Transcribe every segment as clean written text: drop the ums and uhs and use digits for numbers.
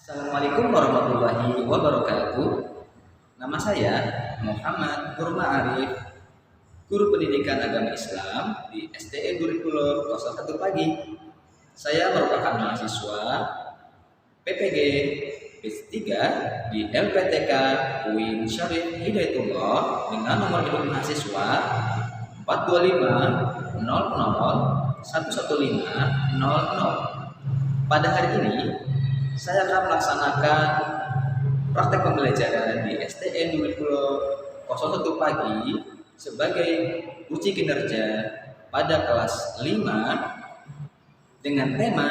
Assalamualaikum warahmatullahi wabarakatuh. Nama saya Muhammad Nurma Arif, guru pendidikan agama Islam di SDN Kurikulum 01 Pagi. Saya merupakan mahasiswa PPG PIS 3 di LPTK UIN Syarif Hidayatullah dengan nomor induk mahasiswa 425 00 115 00. Pada hari ini saya akan melaksanakan praktek pembelajaran di STN Kurikulum 01 Pagi sebagai uji kinerja pada kelas 5 dengan tema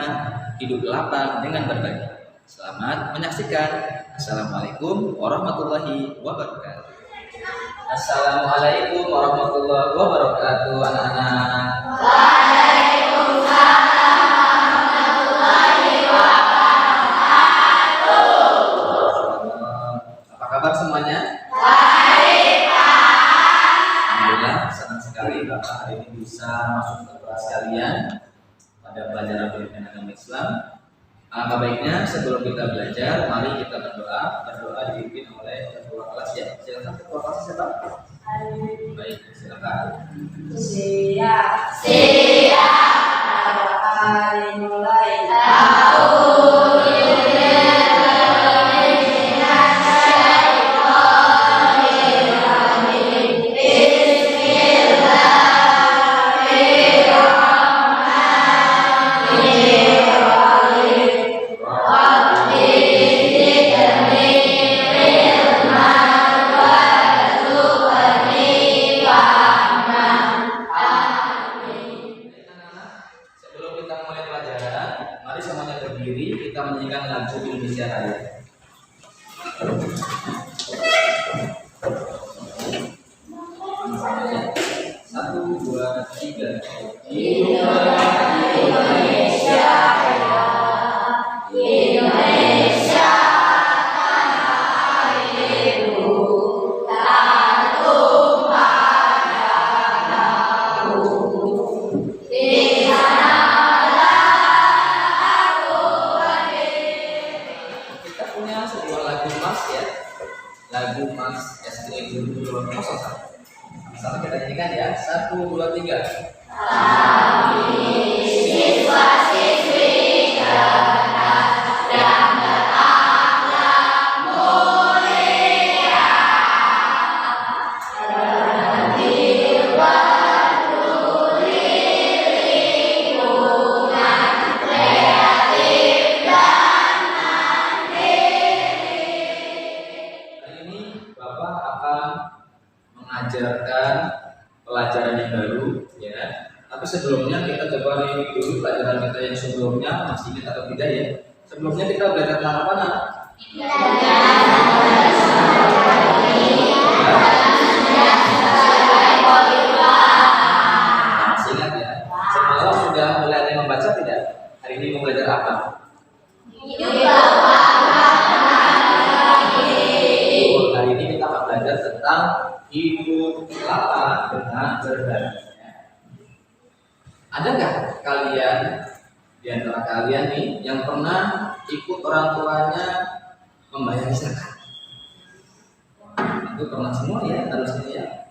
hidup lapang dengan berbagi. Selamat menyaksikan. Assalamualaikum warahmatullahi wabarakatuh. Assalamualaikum warahmatullahi wabarakatuh, anak-anak. Kabar semuanya? Baik, Pak. Alhamdulillah, senang sekali Bapak hari ini bisa masuk ke kelas kalian pada pelajaran pendidikan agama Islam. Alangkah baiknya sebelum kita belajar, mari kita berdoa. Berdoa dipimpin oleh ketua kelas ya. Silakan ketua kelas siapa? Baik, silakan. Siap. Hari mulai. Kita menyanyikan lagu Indonesia Raya. Satu, dua, tiga. Indonesia Raya, Indonesia tanah airku, tak tumpah darahku. Di sanalah aku lahir. Kita punya sebuah lagu mas ya, lagu mas SDN Kurikulum 01. Sama kita nyanyikan ya, 1, 2, 3. Kami siswa-siswi cerdas dan berakhlak mulia, tertib peduli lingkungan, kreatif dan mandiri. Kali ini Bapak akan mengajarkan pelajaran yang baru ya. Tapi sebelumnya kita coba review dulu pelajaran kita yang sebelumnya, masih ingat atau tidak ya? Sebelumnya kita belajar tentang apa nak? Masih ingat ya? Semalam sudah mulai membaca tidak? Hari ini mau belajar apa? Hari ini kita akan belajar tentang hidup lapang dengan berbagi. Adakah kalian di antara kalian nih yang pernah ikut orang tuanya membayar zakat? Itu pernah semua ya, harusnya ya.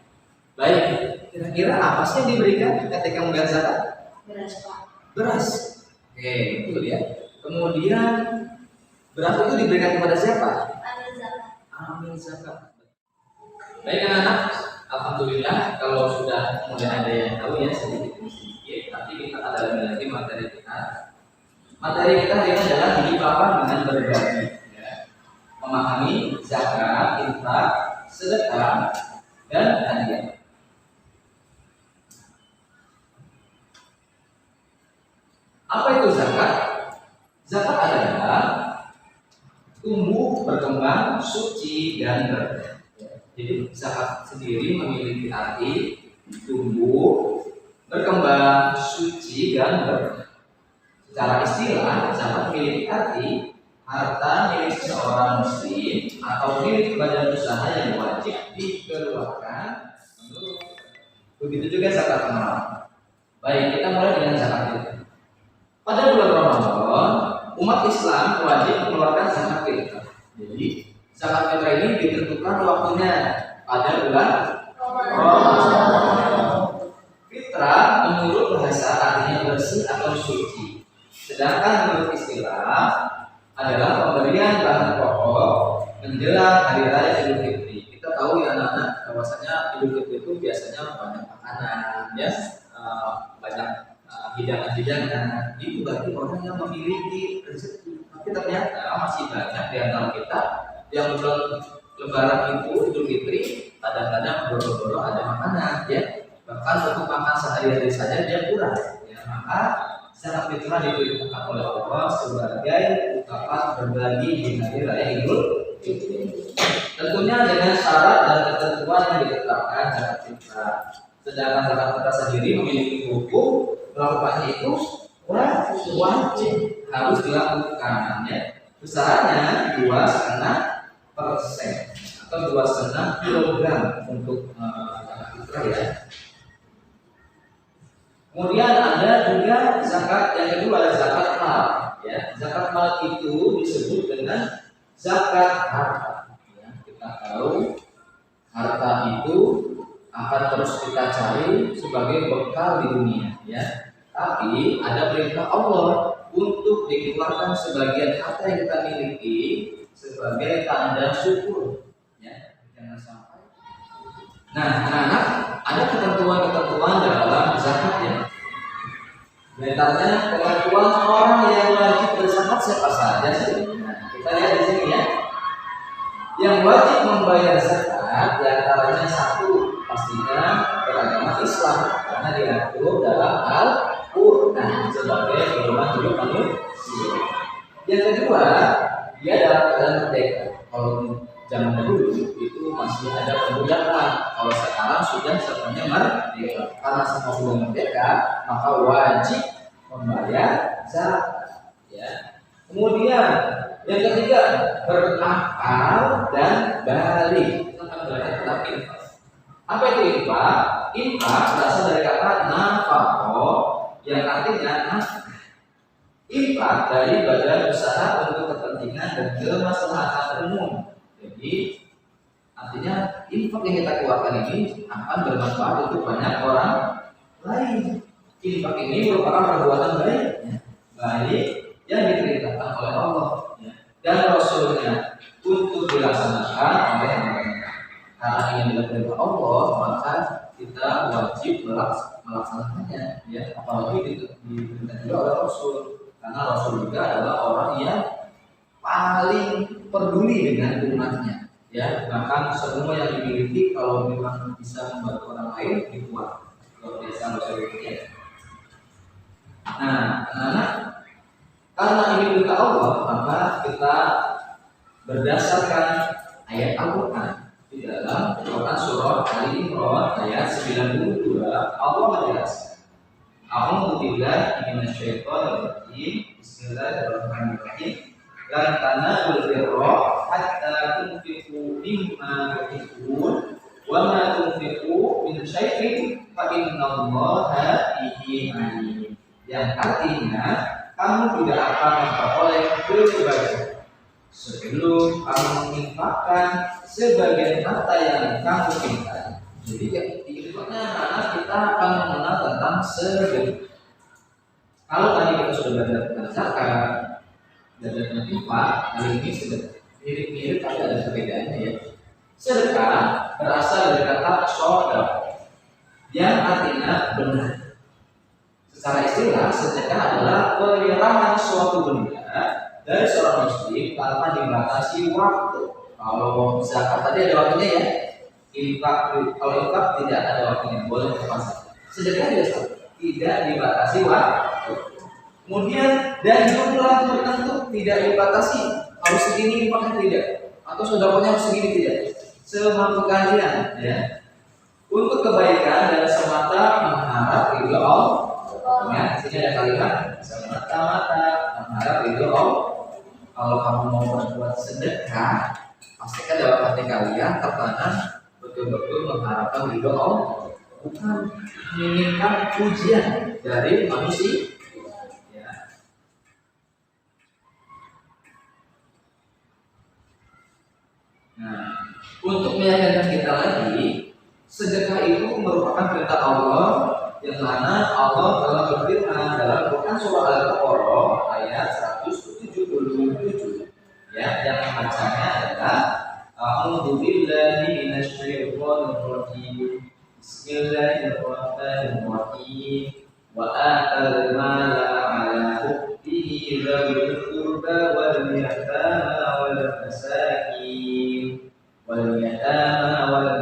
Baik, kira-kira apa sih yang diberikan ketika membayar zakat? Beras, Pak. Beras. Oke, betul ya. Kemudian beras itu diberikan kepada siapa? Amil zakat. Baik anak-anak, alhamdulillah kalau sudah mulai ada yang tahu ya sedikit demi sedikit. Nanti kita akan dalami lagi materi kita. Materi kita hari ini adalah hidup lapang dengan berbagi. Ya. Memahami zakat, infak, sedekah, dan hadiah. Apa itu zakat? Zakat adalah tumbuh, berkembang, suci, dan berkah. Jadi zakat sendiri memiliki arti tumbuh, berkembang, suci, dan berkah. Secara istilah, zakat memiliki arti harta milik seorang muslim atau milik badan usaha yang wajib dikeluarkan menurut. Begitu juga zakat mal. Baik, kita mulai dengan zakat itu. Pada bulan Ramadan, umat Islam wajib mengeluarkan zakat fitrah. Jadi zakat fitrah ini ditentukan waktunya pada bulan Ramadan. Fitrah menurut bahasa artinya bersih atau suci. Sedangkan menurut istilah adalah pemberian bahan pokok menjelang hari raya Idul Fitri. Kita tahu ya anak-anak bahwasanya Idul Fitri itu biasanya banyak makanan, ya, banyak hidangan-hidangan. Itu bagi orang yang memiliki rezeki. Tapi ternyata masih banyak di antara kita yang belum Lebaran itu Idul Fitri kadang-kadang boro-boro ada makanan, ya. Bahkan untuk makan sehari-hari saja dia kurang. Ya, maka zakat fitrah diperintahkan oleh Allah sebagai ungkapan berbagi di hari raya Idul Fitri. Tentunya dengan syarat dan ketentuan yang ditetapkan zakat fitrah. Sedangkan zakat fitrah sendiri memiliki hukum melakukannya itu wajib harus dilakukan, ya. Besarannya 2,5% atau 2,5 kilogram untuk zakat fitrah, ya. Kemudian ada juga zakat yang kedua, zakat mal, ya. Zakat mal itu disebut dengan zakat harta. Ya, kita tahu harta itu akan terus kita cari sebagai bekal di dunia, ya. Tapi ada perintah Allah untuk dikeluarkan sebagian harta yang kita miliki sebagai tanda syukur, ya. Jangan sampai. Nah, anak-anak, ada ketentuan-ketentuan dalam zakat, ya. Di antaranya ketentuan orang yang wajib berzakat siapa saja sih? Nah, kita lihat di sini, ya. Yang wajib membayar zakat di antaranya satu, pastinya beragama Islam karena diatur dalam Al-Qur'an sebagai pedoman hidup manusia. Yang kedua, dia dalam keadaan merdeka. Kalau zaman dahulu itu masih ada perbudakan. Kalau sekarang sudah sepenuhnya merdeka. Karena semua sudah merdeka, maka wajib membayar zakat, ya. Kemudian yang ketiga, berakal dan balik. Kita akan belajar tentang infak. Apa itu infak? Infak berasal dari kata nafaqah yang artinya nafkah. Infak dari badan usaha untuk kepentingan dan kemaslahatan umum. Jadi artinya infak yang kita keluarkan ini akan bermanfaat untuk banyak orang lain. Infak ini merupakan perbuatan baik, ya. Baik yang diperintahkan oleh Allah, ya, dan Rasulnya untuk dilaksanakan oleh mereka. Karena ini adalah perintah Allah, maka kita wajib melaksanakannya, ya. Apalagi diperintah juga oleh Rasul, karena Rasul juga adalah orang yang paling peduli dengan umatnya, ya. Bahkan semua yang dimiliki kalau memang bisa membantu orang lain dibuat. Kalau biasa Rasul itu, ya. Nah, anak-anak, karena ini perintah Allah, maka kita berdasarkan ayat Al-Quran di dalam Quran surah Ali Imran ayat 92, Allah menjelaskan, A'udzu billahi minasyaitonir rajim. Bismillahirrahmanirrahim. Lan tanazul birra hatta tunfiqu mimma tuhibbun wa ma tunfiqu min syai'in fa innallaha bihi alim. Yang artinya kamu tidak akan memperoleh kebaikan sebelum kamu menginfakkan sebagian harta yang kamu cintai. Jadi intinya anak kita akan mengenal tentang sedekah. Kalau tadi kita sudah belajar tentang zakat, belajar tentang infak, kali ini sedekah. Mirip-mirip tapi ada perbedaannya, ya. Sedekah berasal dari kata shadaqah yang artinya benar. Secara istilah, sedekah adalah penyerahan suatu benda dari seorang muslim tanpa dibatasi waktu. Kalau zakat tadi ada waktunya, ya. Infak, kalau infak tidak ada waktunya, boleh kapan. Sedekah juga sama, tidak dibatasi waktu. Kemudian dan jumlah tertentu tidak dibatasi, harus segini infaknya tidak, atau sedekahnya harus segini tidak. Semampu kalian, ya. Untuk kebaikan dan semata mengharap ridho Allah. Ya, di sini ada kalimat semata-mata mengharap ridho Allah. Kalau kamu mau berbuat sedekah, pastikan dalam hati kalian tertanam betul-betul mengharapkan ridho Allah, bukan menginginkan pujian dari manusia. Ya. untuk meyakinkan kita lagi, sedekah itu merupakan perintah Allah yang mana Allah telah berfirman dalam Quran surah Al-Baqarah ayat 177, ya, yang bacanya adalah A'udzu billahi minasyaitonir rajim. Bismillahirrahmanirrahim. Wa atal mala ala hubbihi dzawil qurba wal yatama wal masakin wal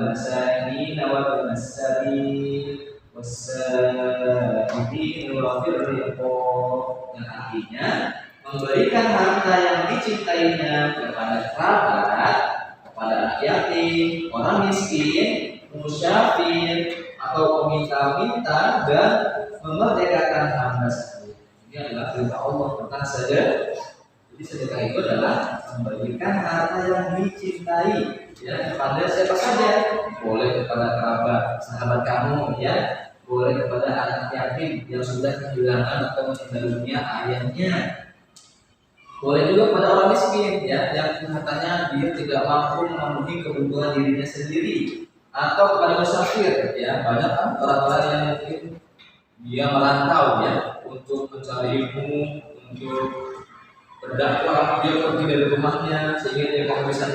masakin wal sabil was-sa'ilin wa fir riqab, yang artinya memberikan harta yang dicintainya kepada kerabat, kepada anak yatim, orang miskin, musafir atau peminta-minta, dan memerdekakan hamba sendiri. Ini adalah perintah Allah tentang saja. Jadi sedekah itu adalah memberikan harta yang dicintai, ya, kepada siapa saja. Boleh kepada kerabat, sahabat kamu, ya, boleh kepada anak yatim yang sudah kehilangan atau meninggal dunia ayahnya. Boleh juga kepada orang miskin, ya, yang katanya dia tidak mampu memenuhi kebutuhan dirinya sendiri, atau kepada musafir, ya, banyak kan orang-orang yang mungkin dia merantau, ya, untuk mencari ilmu, untuk berdakwah, dia pergi dari rumahnya sehingga dia kehabisan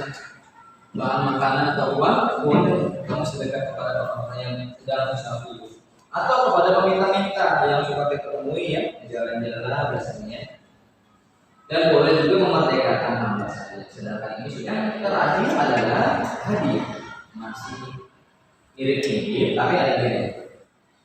bahan makanan atau uang, boleh kamu sedekah kepada orang-orang yang sedang musafir, atau kepada peminta-minta yang suka ditemui, ya, di jalan-jalan biasanya. Dan boleh juga memerdekakan hamba saja. Sedangkan ini sudah terakhir adalah hadiah, masih mirip-mirip tapi ada beda.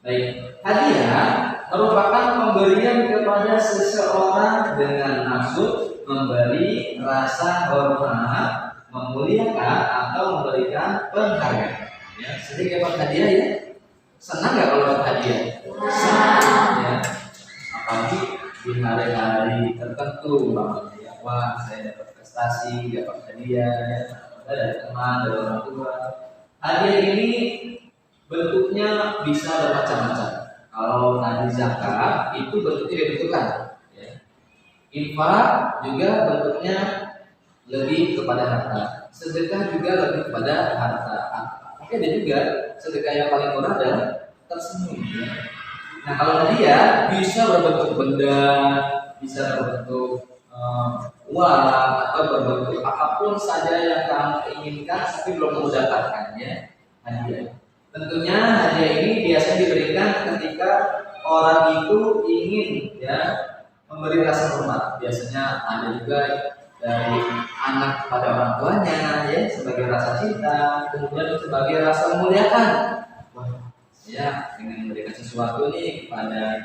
Baik, hadiah merupakan pemberian kepada seseorang dengan maksud memberi rasa hormat, memuliakan atau memberikan penghargaan. Ya, sering dapat hadiah, ya. Senang nggak kalau dapat hadiah? Senang, ya. Apalagi di hari-hari tertentu, ya, wah saya dapat prestasi, dapat hadiah, ya, dari teman, dari orang tua. Hadiah ini bentuknya bisa bermacam-macam. Kalau tadi zakat itu bentuknya ditentukan, ya. Infak juga bentuknya lebih kepada harta. Sedekah juga lebih kepada harta. Tapi ada juga sedekah yang paling murah adalah tersenyum, ya. Nah, kalau hadiah bisa berbentuk benda, bisa berbentuk uang, atau berbentuk apapun saja yang kamu inginkan tapi belum mendapatkannya, hadiah. Tentunya hadiah ini biasanya diberikan ketika orang itu ingin, ya, memberi rasa hormat. Biasanya ada juga dari anak pada orang tuanya, ya, sebagai rasa cinta, kemudian sebagai rasa memuliakan. Ya, dengan memberikan sesuatu nih kepada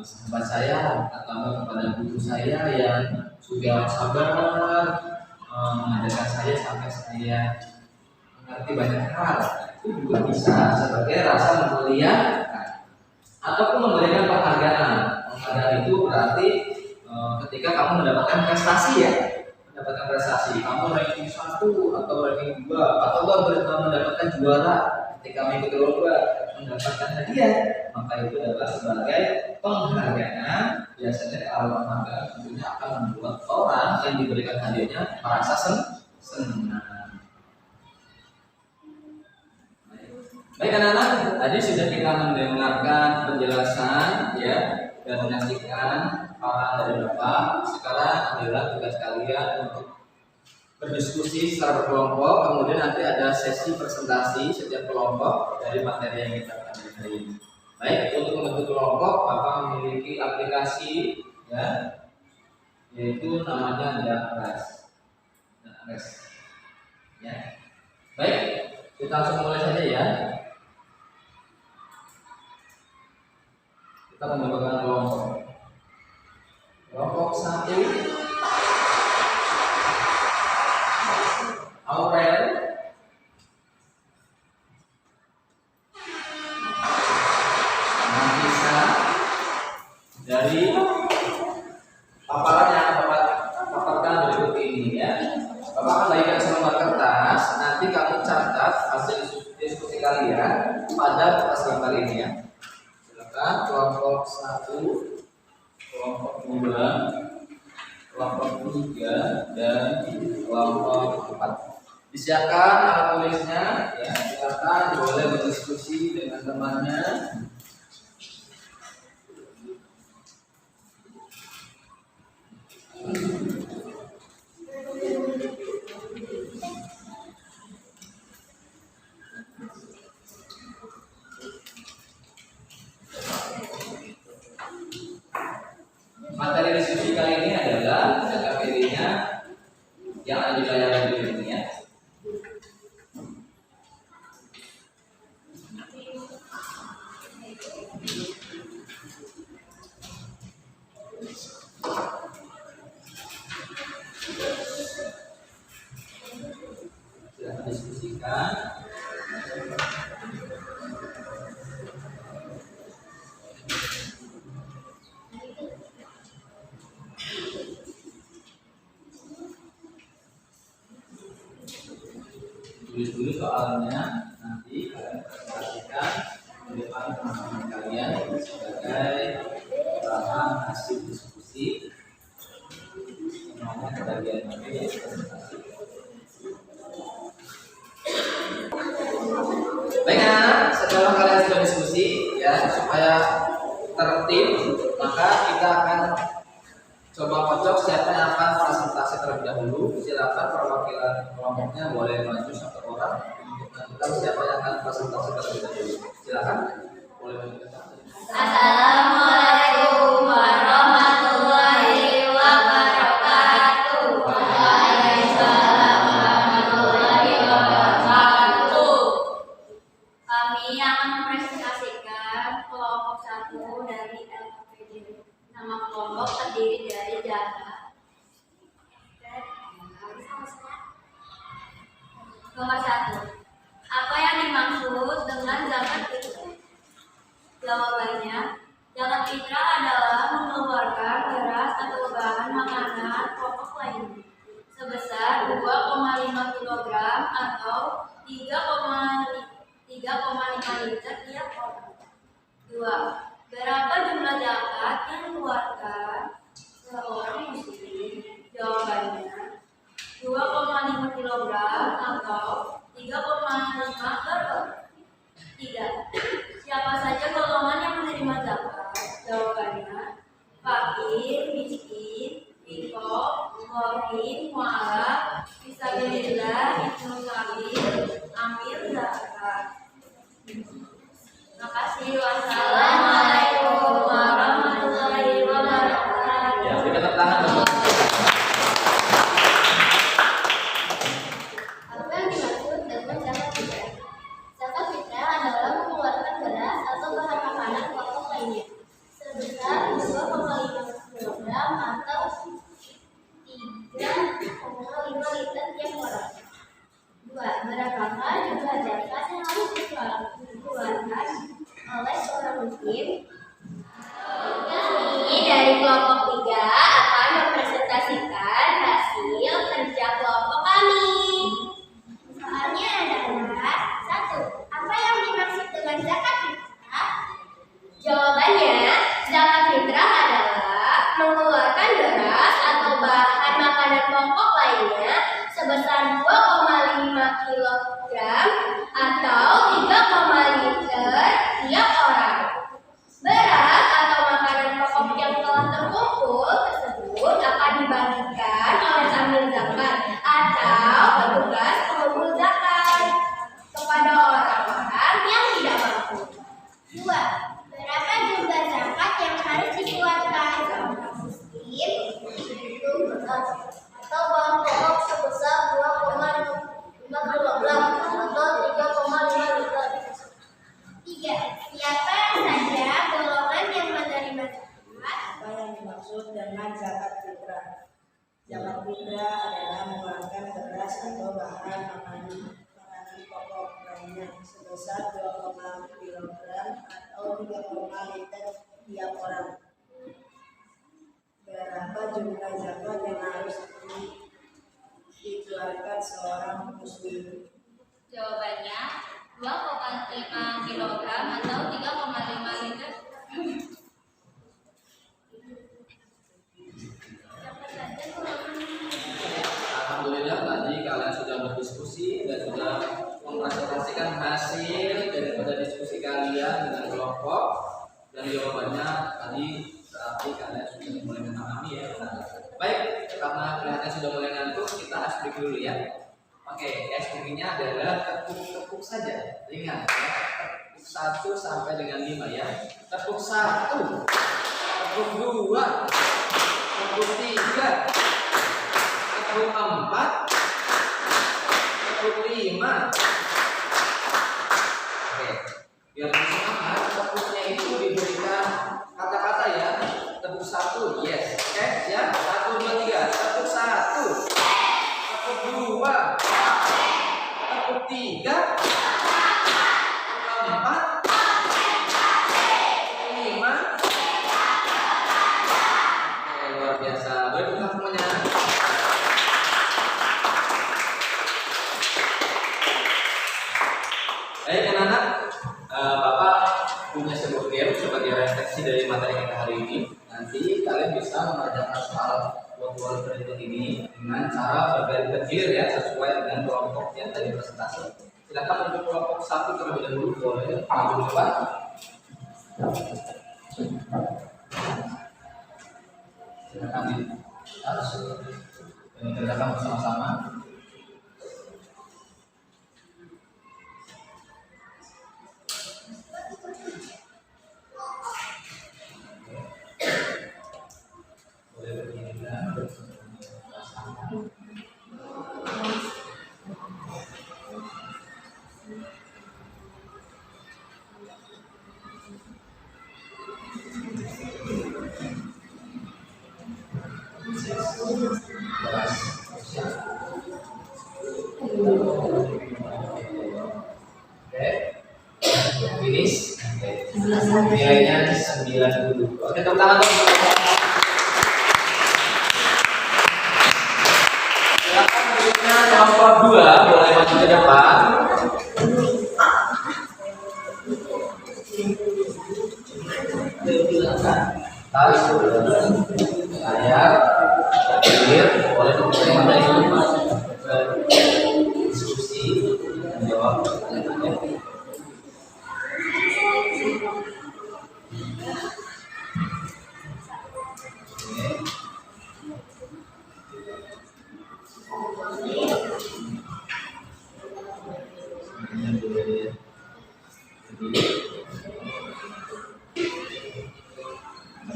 sahabat saya atau kepada guru saya yang sudah sabar mengajarkan saya sampai saya mengerti banyak hal, itu juga bisa sebagai rasa memuliakan ataupun memberikan penghargaan. Penghargaan itu berarti ketika kamu mendapatkan prestasi, ya, mendapatkan prestasi, kamu ranking 1 atau ranking 2 atau mendapatkan juara ketika mengikuti lomba, mendapatkan hadiah, maka itu adalah sebagai penghargaan. Biasanya kalau penghargaan tentunya akan membuat orang yang diberikan hadiahnya merasa senang. Baik anak-anak, tadi sudah kita mendengarkan penjelasan, ya, dan menyaksikan para dari Bapak. Sekarang adalah tugas kalian untuk berdiskusi secara berkelompok, kemudian nanti ada sesi presentasi setiap kelompok dari materi yang kita akan hari ini. Baik, untuk membentuk kelompok, Bapak memiliki aplikasi, ya, yaitu namanya Dakres. Ya. Baik, kita langsung mulai saja, ya. Kita membentukkan kelompok. Kelompok 1. Aurel, Nafisa, dari paparan yang Bapak paparkan berikut ini, ya. Bapak akan bagikan selembar kertas, nanti kamu catat hasil diskusi kalian pada kertas lembar ini, ya. Silakan kelompok 1, kelompok 2, kelompok 3, dan kelompok 4. Disiapkan alat tulisnya, ya silakan boleh berdiskusi dengan temannya. Materi diskusi kali ini adalah materinya yang ada di layar video ini ya. Silahkan diskusikan. Tulis dulu soalnya, nanti kalian presentasikan di depan teman-teman kalian sebagai bahan hasil diskusi. Semuanya kebagian nanti ya presentasi. Baik anak-anak, setelah kalian sudah diskusi ya supaya tertib, maka kita akan coba kocok siapa yang akan presentasi terlebih dahulu. Silakan perwakilan kelompoknya boleh maju satu orang untuk menentukan siapa yang akan presentasi terlebih dahulu. Silakan. Boleh maju. Assalamualaikum warahmatullahi wabarakatuh. Waalaikumsalam warahmatullahi wabarakatuh. Kami akan mempresentasikan kelompok 1 dari LKPD. Nama kelompok terdiri dari zakat. Nomor 1. Apa yang dimaksud dengan zakat fitrah? Jawabannya, zakat fitrah adalah mengeluarkan beras atau bahan makanan pokok lainnya sebesar 2,5 kg atau 3,5 liter tiap orang. 2. Berapa jumlah zakat yang dikeluarkan seorang muslim? Jawabannya, 2,5 kg atau 3,5 per orang. 3. Siapa saja golongan yang menerima zakat? Jawabannya, fakir, miskin, fikih, mu'min, mu'alaf, fisabilillah, ibnu sabil, amil zakat. Terima kasih. Wassalamualaikum warahmatullahi wabarakatuh. Ya, kita tepuk tangan dulu. Apa yang dimaksud dengan zakat fitrah? Zakat fitrah adalah mengeluarkan beras atau bahan makanan pokok lainnya sebesar 2,5 kg atau 3,5 liter tiap orang. 2. Berapakah jumlah zakat yang harus dikeluarkan oleh seorang muslim? Kami dari kelompok 3 akan mempresentasikan hasil kerja kelompok kami. Soalnya adalah 1. Apa yang dimaksud dengan zakat fitrah? Jawabannya, zakat fitrah adalah mengeluarkan beras atau bahan makanan pokok lainnya sebesar 2,5 kg atau 3,5 liter tiap orang. Beras atau makanan pokok yang telah terkumpul tersebut akan dibagikan oleh amil zakat atau petugas pengumpul zakat kepada orang-orang yang tidak mampu. 2. Berapa jumlah zakat yang harus dikeluarkan seorang muslim? Itu beras atau bahan pokok sebesar 2,5 kg atau 3,5 liter. 3. Siapa saja golongan yang menerima zakat? Apa yang dimaksud dengan zakat fitrah? Zakat fitrah adalah mengeluarkan beras atau bahan makanan pokok lainnya sebesar 2,5 kg atau 3,5 liter tiap orang. Berapa jumlah zakat yang harus dikeluarkan seorang muslim? Jawabannya 2,5 kg atau 3,5 liter. Alhamdulillah tadi kalian sudah berdiskusi semuanya tadi berarti kalian sudah mulai memahami ya. Baik, karena kelihatannya sudah mulai ngantuk, kita break dulu ya. Oke, breaknya adalah tepuk saja. Ingat ya, tepuk 1 sampai dengan 5 ya. Tepuk 1, tepuk 2, tepuk 3, tepuk 4, tepuk 5. Oke, biar semangat, tepuknya itu diberikan kata-kata ya. Tepuk 1, yes, oke ya. 1, 2, 3, tepuk 1, tepuk 2, tepuk 3, tepuk 4, 5. Oke, luar biasa. Boleh buka semuanya. Baik anak-anak, Bapak punya sebuah game sebagai refleksi dari materi kita hari ini. Nanti kalian bisa mengerjakan soal buat berikut ini dengan cara berbaris kecil ya, sesuai dengan kelompok yang tadi presentasi. Silakan untuk kelompok 1 terlebih dahulu, boleh maju depan. Silakan dikerjakan bersama-sama. Boleh berdirikan bersama-sama. Finish. Nilainya 90. Oke, tepuk tangan dong. Silakan berikutnya kelompok 2 boleh maju ke depan. Tarik layar, hadir, boleh menerima diskusi dan jawab pertanyaan.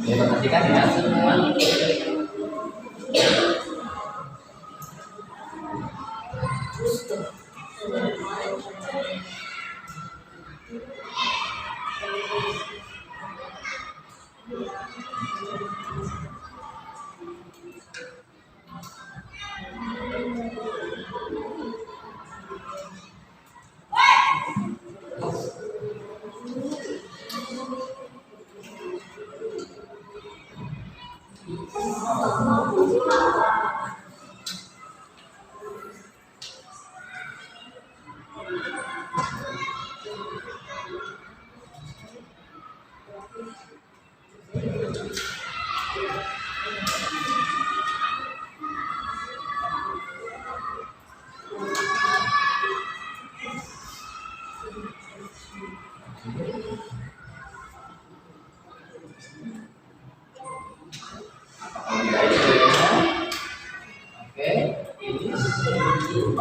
Ya, perhatikan ya semua.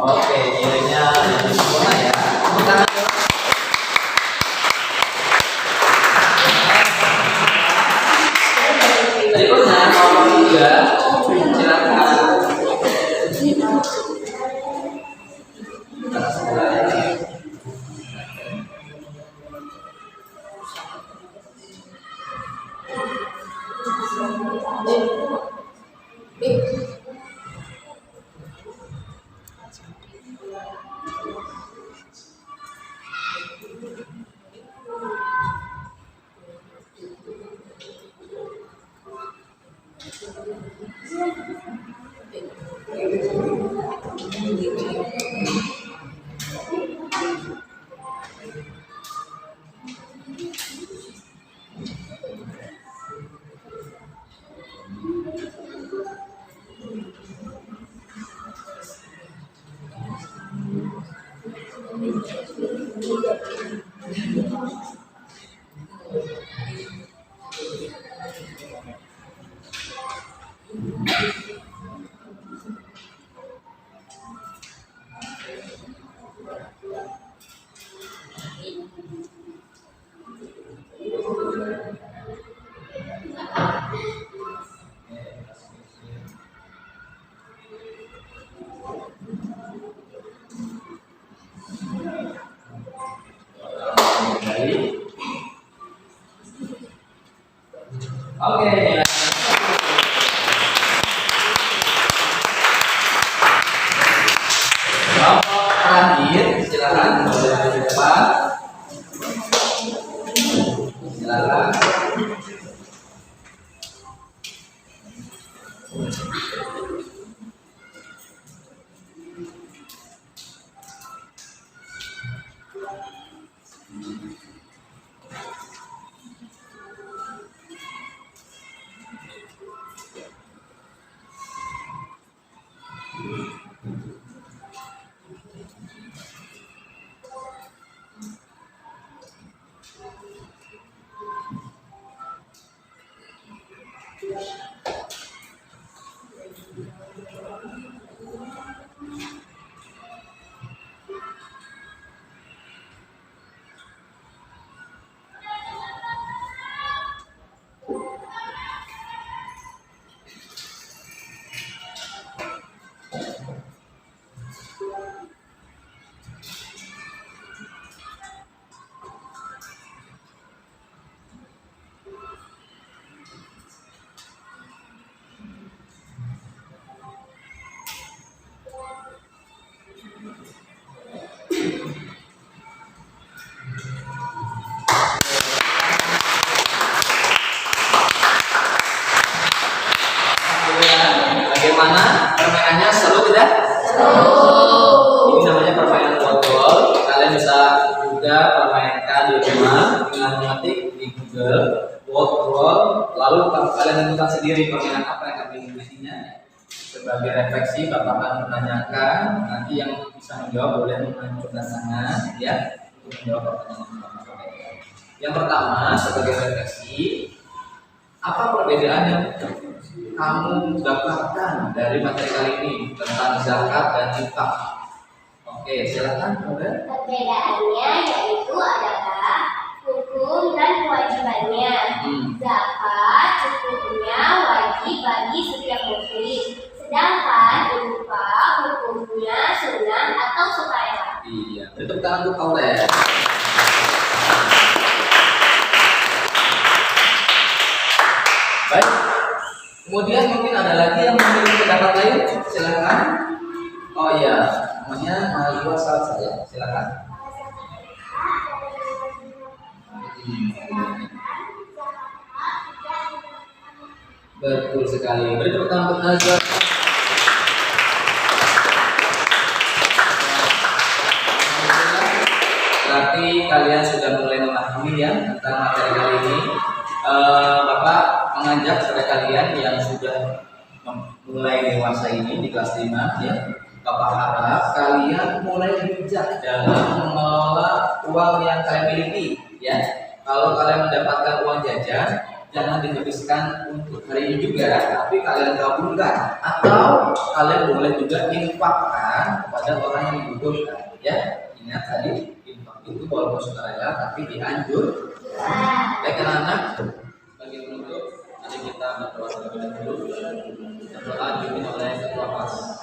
Oke, nilainya sempurna ya. Berikutnya nomor 3, silakan. Oke, nilai. Kelompok terakhir, silakan boleh di depan. Silakan. Bagaimana permainannya, seru tidak? Ini namanya permainan wordball. Kalian bisa juga permainkan di rumah dengan mengetik di Google wordball, lalu kalian tentukan sendiri permainan apa yang kalian inginkannya. Sebagai refleksi, Bapak akan menanyakan, nanti yang bisa menjawab boleh menunjukkan tangan ya untuk menjawab pertanyaan Bapak. Yang pertama, sebagai refleksi, apa perbedaan yang kamu dapatkan dari materi kali ini tentang zakat dan infak? Oke, silakan. Perbedaannya yaitu adalah hukum dan kewajibannya. Zakat hukumnya wajib bagi setiap muslim, sedangkan infak hukumnya sunnah atau sukarela. Iya, tepuk tangan untuk Aurel. Baik. Kemudian mungkin ada lagi yang memiliki pendapat lain, silakan. Oh iya, namanya Mahasiswa sahabat saya, silakan. Betul sekali. Beri tepuk tangan untuk Nazar. Berarti kalian sudah mulai memahami ya tentang materi kali ini. Bapak mengajak kepada kalian yang sudah mulai dewasa ini di kelas 5 ya. Bapak harap kalian mulai bijak dalam mengelola uang yang kalian miliki ya. Kalau kalian mendapatkan uang jajan, jangan dihabiskan untuk hari ini juga, tapi kalian gabungkan atau kalian boleh juga infakkan kepada orang yang membutuhkan ya. Ingat tadi infak itu walaupun sukarela tapi dianjur. Baik anak-anak, bagi penutup, mari kita berdoa terlebih dahulu. Berdoa dipimpin oleh Ketua Kelas.